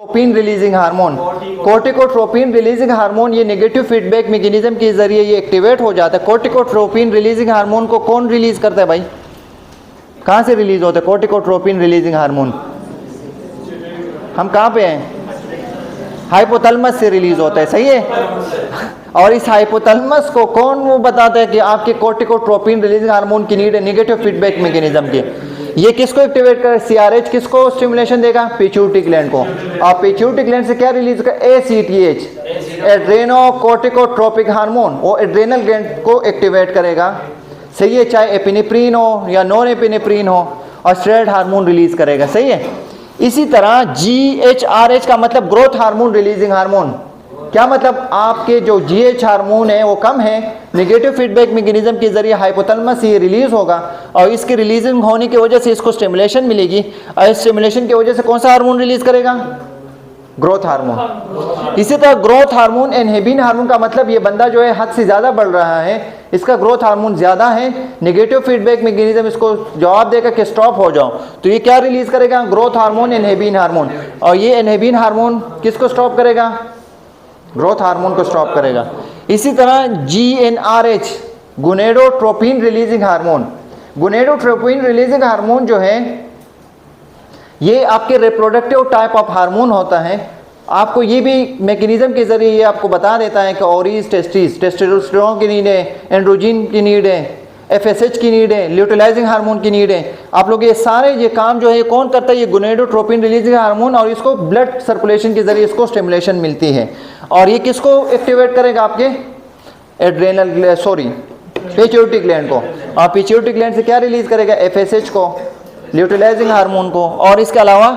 कोर्टिकोट्रोपिन releasing hormone, कोर्टिकोट्रोपिन releasing hormone ये negative feedback mechanism के जरिए ये एक्टिवेट हो जाता है। कोर्टिकोट्रोपिन रिलीजिंग हार्मोन को कौन रिलीज करता है भाई? कहाँ से रिलीज होता है कोर्टिकोट्रोपिन रिलीजिंग हार्मोन? हम कहाँ पे हैं? हाइपोथैलेमस से रिलीज होता है, सही है। और इस हाइपोथैलेमस को कौन वो बताता है कि आपके कोर्टिकोट्रोपिन रिलीजिंग हार्मोन की नीड है नेगेटिव फीडबैक मैकेनिज्म की? ये किसको एक्टिवेट कर, सीआरएच किसको स्टिमुलेशन देगा? पिट्यूटरी ग्लैंड को। और पिट्यूटरी ग्लैंड से क्या रिलीज कर? एसीटीएच, एड्रेनोकोर्टिकोट्रोपिक हार्मोन, वो एड्रेनल ग्लैंड को एक्टिवेट करेगा, सही है, चाहे एपिनेफ्रिन हो या नॉन एपिनेफ्रिन हो, और स्टेरॉयड हार्मोन रिलीज करेगा, सही है। इसी तरह जीएचआरएच का मतलब ग्रोथ हार्मोन रिलीजिंग हार्मोन। क्या मतलब? आपके जो जीएच हार्मोन है वो कम है, नेगेटिव फीडबैक मैकेनिज्म के जरिए हाइपोथैलेमस से ये रिलीज होगा, और इसके रिलीजिंग होने की वजह से इसको स्टिमुलेशन मिलेगी, और इस स्टिमुलेशन की वजह से कौन सा हार्मोन रिलीज करेगा? Growth hormone. इसी तरह ग्रोथ हार्मोन इनहिबिन हार्मोन का मतलब ये बंदा जो है हद से ज़्यादा बढ़ रहा है, इसका ग्रोथ हार्मोन ज़्यादा है, नेगेटिव फीडबैक मैकेनिज्म इसको जवाब देगा कि स्टॉप हो जाओ, तो ये क्या रिलीज करेगा? Growth hormone, inhibin hormone. और ये इनहिबिन हार्मोन किसको स्टॉप करेगा? ग्रोथ हार्मोन को स्टॉप करेगा। इसी तरह GnRH, gonadotropin releasing hormone, gonadotropin releasing hormone जो है ये आपके रिप्रोडक्टिव टाइप ऑफ हार्मोन होता है। आपको ये भी मैकेनिज्म के जरिए ये आपको बता देता है कि ओवरीज, टेस्टिस, टेस्टोस्टेरोन की नीड है, एंड्रोजिन की नीड है, एफएसएच की नीड है, ल्यूटिलाइजिंग हार्मोन की नीड है। आप लोग ये सारे ये काम जो है कौन करता है? ये गोनेडोट्रोपिन रिलीजिंग हार्मोन, और इसको ब्लड सर्कुलेशन के जरिए इसको स्टिमुलेशन मिलती है। और ये किसको एक्टिवेट करेगा? आपके एड्रेनल पिट्यूटरी ग्लैंड को। और पिट्यूटरी ग्लैंड से क्या रिलीज करेगा? एफएसएच को, ल्यूटिलाइजिंग हार्मोन को। और इसके अलावा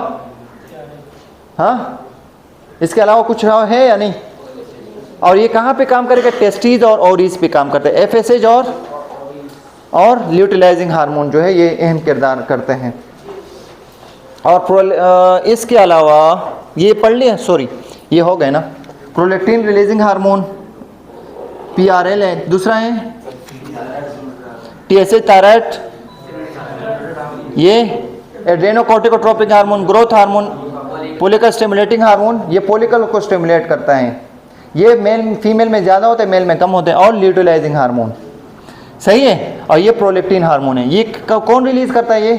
हाँ, इसके अलावा कुछ है या नहीं? और ये कहाँ पे काम करेगा? टेस्टिस और ओवरीज पे काम करते हैं। एफएसएच और ल्यूटिलाइजिंग हार्मोन जो है ये अहम किरदार करते हैं। और इसके अलावा ये पढ़ लिया, ये हो गए ना। प्रोलैक्टिन रिलीजिंग हार्मोन पीआरएल है, दूसरा है टीएसएच थायराइड, ये adrenocorticotropic hormone, growth hormone, follicle stimulating hormone, ये पोलिकल को स्टिमुलेट करता है। ये मेल फीमेल में ज़्यादा होता है, मेल में कम होते हैं। और ल्यूटिलाइजिंग हार्मोन, सही है। और ये प्रोलैक्टिन हार्मोन है, ये कौन रिलीज करता है? ये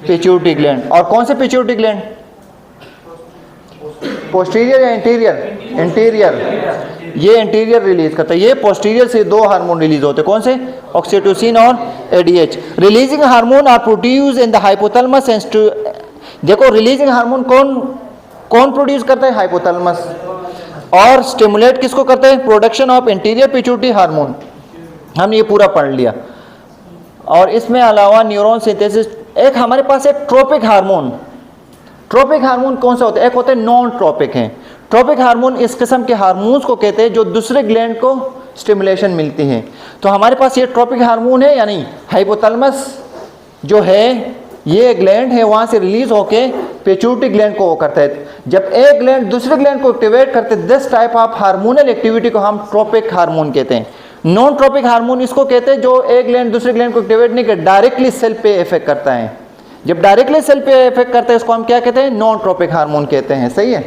पिट्यूटरी ग्लैंड। और कौन से पिट्यूटरी ग्लैंड? पोस्टीरियर या इंटीरियर? इंटीरियर। ये इंटीरियर रिलीज करता है। ये पोस्टीरियर से दो हार्मोन रिलीज होते हैं, कौन से? ऑक्सीटोसिन और ADH. Releasing hormone are produce in the hypothalamus and देखो रिलीजिंग हार्मोन कौन प्रोड्यूस करता है? हाइपोथैलेमस। और स्टिमुलेट किसको करता है? Production of interior pituitary hormone. हमने ये पूरा पढ़ लिया। और इसमें अलावा न्यूरॉन सिंथेसिस, एक हमारे पास एक ट्रोपिक हार्मोन। ट्रोपिक हार्मोन कौन सा होता है? एक होते हैं नॉन ट्रोपिक हैं। ट्रोपिक हार्मोन इस किस्म के हार्मोन्स को कहते हैं जो दूसरे ग्लैंड को स्टिमुलेशन मिलती है। तो हमारे पास ये ट्रोपिक हार्मोन है या नहीं? हाइपोथैलेमस जो है ये ग्लैंड है, वहाँ से रिलीज होके पिट्यूटरी ग्लैंड को वो करता है। जब एक ग्लैंड दूसरे ग्लैंड को एक्टिवेट करते हैं, this type of hormonal activity को हम ट्रोपिक हार्मोन कहते हैं। नॉन ट्रोपिक हार्मोन इसको कहते हैं जो एक ग्लैंड दूसरे ग्लैंड को एक्टिवेट नहीं करता, डायरेक्टली सेल पे इफेक्ट करता है। जब डायरेक्टली सेल पे इफेक्ट करता है इसको हम क्या कहते हैं? नॉन ट्रोपिक हार्मोन कहते हैं, सही है।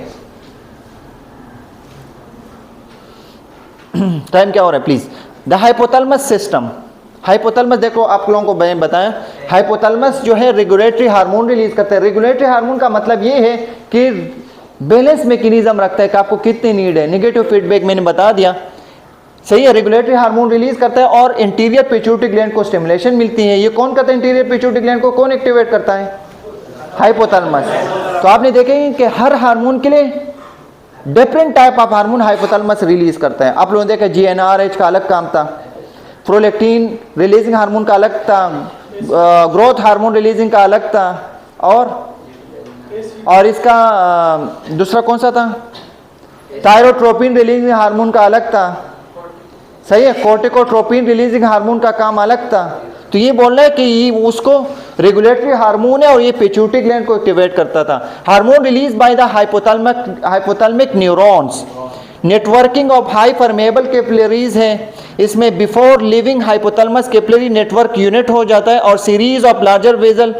टाइम क्या हो रहा है please? The hypothalamus system. Hypothalamus देखो आप लोगों को मैंने बताया, हाइपोथैलेमस जो है रेगुलेटरी हार्मोन रिलीज करता है। रेगुलेटरी हार्मोन का मतलब ये है कि बैलेंस मैकेनिज्म रखता है कि आपको कितनी नीड है। नेगेटिव फीडबैक मैंने बता दिया, सही है। रेगुलेटरी हार्मोन रिलीज करता है और इंटीरियर पिट्यूटरी ग्लैंड को स्टिमुलेशन मिलती है। ये कौन करता है? इंटीरियर पिट्यूटरी ग्लैंड को कौन एक्टिवेट करता है? हाइपोथैलेमस। तो आपने देखेंगे कि हर हार्मोन के लिए different type of hormone hypothalamus release करता है। आप लोगों ने देखा जीएनआरएच का अलग काम था, प्रोलैक्टिन रिलीजिंग हार्मोन का अलग था, ग्रोथ हार्मोन रिलीजिंग का अलग था, और इसका दूसरा कौन सा था? थायरोट्रोपिन रिलीजिंग हार्मोन का अलग था, सही है। कोर्टिकोट्रोपिन रिलीजिंग हार्मोन का काम अलग था। तो ये बोल रहा है कि ये उसको रेगुलेटरी हार्मोन है और ये पिट्यूटरी ग्लैंड को एक्टिवेट करता था। Hormone release by the hypothalamic neurons, networking of high permeable capillaries है। इसमें before living hypothalamus capillary network unit हो जाता है और सीरीज ऑफ लार्जर वेजल।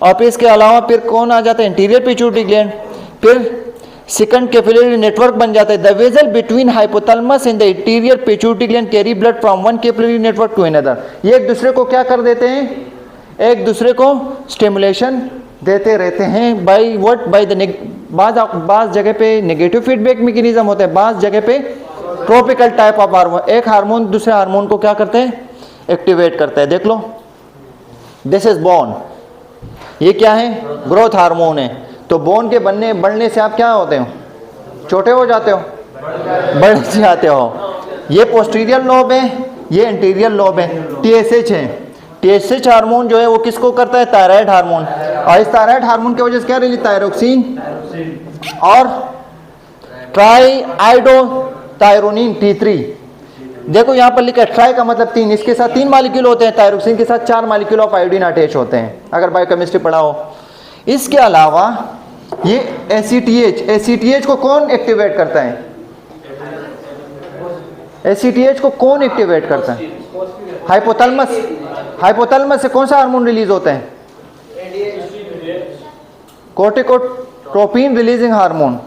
और फिर इसके अलावा फिर कौन आ जाता है? Interior pituitary gland. फिर सेकंड कैपिलरी नेटवर्क बन जाता है। The vessel between hypothalamus and the interior pituitary gland carry blood from one capillary network to another. ये एक दूसरे को क्या कर देते हैं, एक दूसरे को स्टिमुलेशन देते रहते हैं। बाय व्हाट, बाय द बाज जगह पे नेगेटिव फीडबैक मैकेनिज्म होता है, बाज जगह पे ट्रोपिकल टाइप ऑफ हार्मोन। एक हार्मोन दूसरे हार्मोन को क्या करते हैं, एक्टिवेट करते हैं। देख लो, दिस इज बोन, ये क्या है, ग्रोथ हार्मोन है। तो बोन के बढ़ने से आप क्या होते हो, छोटे हो जाते हो, बढ़ जाते हो। ये पोस्टीरियर लोब है, ये इंटीरियर लोब है। टीएसएच है, टीएसएच हार्मोन जो है वो किसको करता है, थायराइड हार्मोन। और इस थायराइड हार्मोन की वजह से क्या रिलीज, थायरोक्सिन और ट्राईआइडोथायरोनिन T3। देखो यहाँ पर लिखा है ट्राई का मतलब 3, इसके साथ 3 मॉलिक्यूल होते हैं, थायरोक्सिन के साथ 4 मॉलिक्यूल ऑफ आयोडीन अटैच होते हैं, अगर बायोकेमिस्ट्री पढ़ा हो। इसके अलावा ये एसीटीएच को कौन एक्टिवेट करता है, एसीटीएच को कौन एक्टिवेट करता है, हाइपोथैलेमस। हाइपोथैलेमस से कौन सा हार्मोन रिलीज होता है, कोर्टिकोट्रोपिन रिलीजिंग हार्मोन।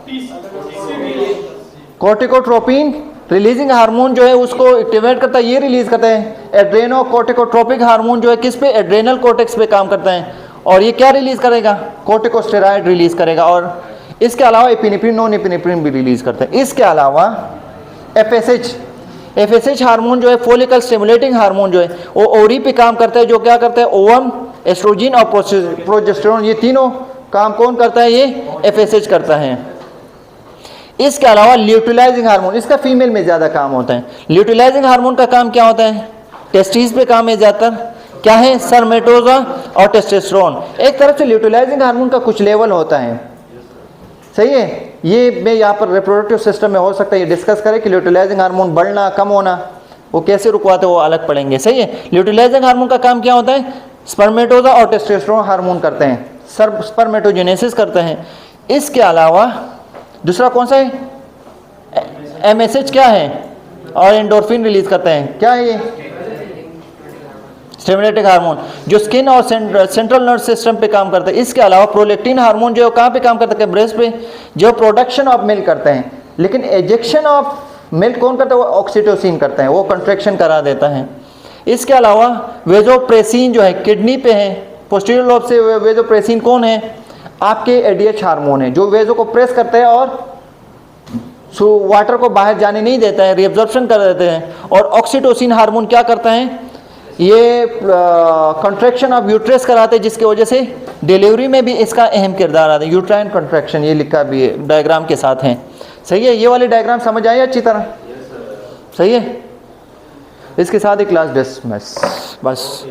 कोर्टिकोट्रोपिन रिलीजिंग हार्मोन जो है उसको एक्टिवेट करता है, ये रिलीज करता है। एड्रेनोकोर्टिकोट्रोपिक हार्मोन जो है किस पे, एड्रेनल कोर्टेक्स पे काम करता है। और ये क्या रिलीज करेगा, कोर्टिकोस्टेरॉइड रिलीज करेगा। और इसके अलावा एपिनेफ्रिन, नॉन एपिनेफ्रिन भी रिलीज करता है। इसके अलावा एफएसएच हार्मोन जो है, फॉलिकल स्टिमुलेटिंग हार्मोन जो है, वो ओरी पे काम करता है, जो क्या करता है, ओवम, एस्ट्रोजन और प्रोजेस्टेरोन, ये तीनों काम कौन करता है, ये एफएसएच करता है। इसके अलावा ल्यूटिलाइजिंग हार्मोन, इसका फीमेल में ज़्यादा काम होता है। ल्यूटिलाइजिंग हार्मोन का काम क्या होता है, टेस्टिस पे काम है ज़्यादातर, क्या है, सर्मेटोजा और टेस्टोस्टेरोन। एक तरफ से ल्यूटिलाइजिंग हार्मोन का कुछ लेवल होता है, सही है। ये मैं यहाँ पर रिप्रोडक्टिव सिस्टम में हो सकता है ये डिस्कस करें कि ल्यूटिलाइजिंग हार्मोन बढ़ना कम होना वो कैसे रुकवाते वो अलग पढ़ेंगे, सही है। ल्यूटिलाइजिंग हार्मोन का काम क्या होता है, स्पर्मेटोजा और टेस्टोस्टेरोन हार्मोन करते हैं, स्पर्मेटोजेनेसिस करते हैं। इसके अलावा दूसरा कौन सा है, एमएसएच क्या है, और एंडोर्फिन रिलीज करते हैं, क्या है ये, स्टिमुलेटिंग हार्मोन, जो स्किन और सेंट्रल नर्व सिस्टम पे काम करता है। इसके अलावा प्रोलेक्टिन हार्मोन जो कहाँ पे काम करता है, ब्रेस्ट पे, जो प्रोडक्शन ऑफ मिल्क करते हैं। लेकिन एजेक्शन ऑफ मिल्क कौन करता है, वो ऑक्सीटोसिन करता है, वो कंट्रैक्शन करा देता है। इसके अलावा वेजोप्रेसिन जो है किडनी पे है, पोस्टीरियर लोब से वेजोप्रेसिन कौन है, आपके एडीएच हार्मोन है, जो वेजो को प्रेस करते हैं और वाटर को बाहर जाने नहीं देता है, रिएब्जॉर्प्शन कर देते हैं। और ऑक्सीटोसिन हार्मोन क्या करता है, ये कंट्रैक्शन ऑफ यूट्रस कराते हैं, जिसकी वजह से डिलीवरी में भी इसका अहम किरदार आता है। यूट्राइन कंट्रैक्शन, ये लिखा भी है, डायग्राम के साथ है, सही है। ये वाले डायग्राम समझ आए अच्छी तरह, सही है। इसके साथ ही क्लास डिसमिस, बस।